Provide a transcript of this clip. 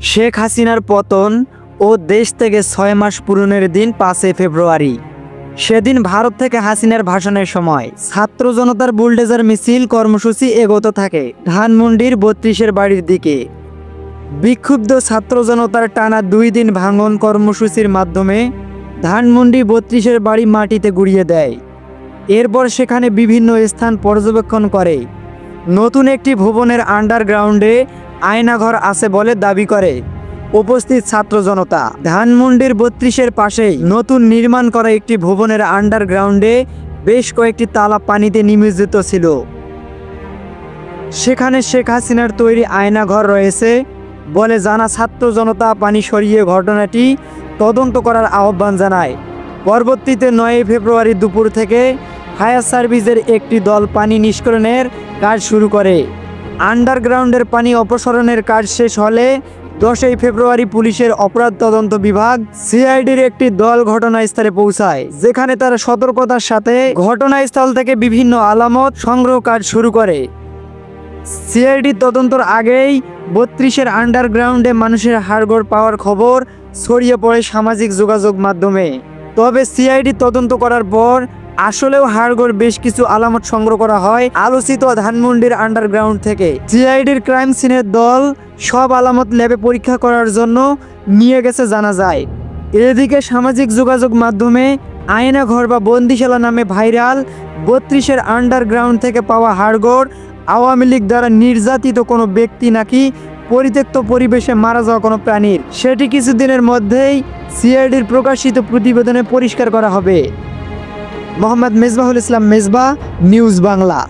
শেখ হাসিনার পতন ও দেশ থেকে ৬ মাস পূরণের দিন ৫ ফেব্রুয়ারি। সেদিন ভারত থেকে হাসিনার ভাষণের সময় ছাত্র জনতার বুলডোজার মিছিল কর্মসূচি এগোতে থাকে ধানমন্ডির ৩২-এর বাড়ির দিকে। বিক্ষুব্ধ ছাত্র জনতার টানা ২ দিন ভাঙন কর্মসূচির মাধ্যমে ধানমন্ডি ৩২-এর বাড়ি মাটিতে গুঁড়িয়ে দেয়। এরপর সেখানে বিভিন্ন স্থান পর্যবেক্ষণ করে নতুন একটি ভবনের আন্ডারগ্রাউন্ডে আয়নাঘর আছে বলে দাবি করে উপস্থিত ছাত্র জনতা। ধানমন্ডির ৩২-এর পাশেই নতুন নির্মাণ করা একটি ভবনের আন্ডারগ্রাউন্ডে বেশ কয়েকটি তালা পানিতে নিমজ্জিত ছিল। সেখানে শেখ হাসিনার তৈরি আয়নাঘর রয়েছে বলে জানা ছাত্র জনতা পানি সরিয়ে ঘটনাটি তদন্ত করার আহ্বান জানায়। পরবর্তীতে ৯ ফেব্রুয়ারি দুপুর থেকে ফায়ার সার্ভিসের একটি দল পানি নিষ্কাশনের কাজ শুরু করে। আন্ডারগ্রাউন্ডের পানি অপসারণের কাজ শেষ হলে ১০ ফেব্রুয়ারি পুলিশের অপরাধ তদন্ত বিভাগ সিআইডির একটি দল ঘটনাস্থলে পৌঁছায়, যেখানে তারা সতর্কতার সাথে ঘটনাস্থল থেকে বিভিন্ন আলামত সংগ্রহ কাজ শুরু করে। সিআইডি তদন্তর আগেই ৩২-এর আন্ডারগ্রাউন্ডে মানুষের হাড়গোড় পাওয়ার খবর ছড়িয়ে পড়ে সামাজিক যোগাযোগ মাধ্যমে। তবে সিআইডি তদন্ত করার পর আসলেও হাড়গোড় বেশ কিছু আলামত সংগ্রহ করা হয় আলোচিত ধানমন্ডির আন্ডারগ্রাউন্ড থেকে। সিআইডির ক্রাইম সিনের দল সব আলামত ল্যাবে পরীক্ষা করার জন্য নিয়ে গেছে জানা যায়। এদিকে সামাজিক যোগাযোগ মাধ্যমে আয়নাঘর বা বন্দিশালা নামে ভাইরাল ৩২-এর আন্ডারগ্রাউন্ড থেকে পাওয়া হাড়গোড় আওয়ামী লীগ দ্বারা নির্যাতিত কোনো ব্যক্তি নাকি পরিত্যক্ত পরিবেশে মারা যাওয়া কোনো প্রাণীর, সেটি কিছুদিনের মধ্যেই সিআইডির প্রকাশিত প্রতিবেদনে পরিষ্কার করা হবে। মোহাম্মদ মেজবাহুল ইসলাম মেজবা, নিউজ বাংলা।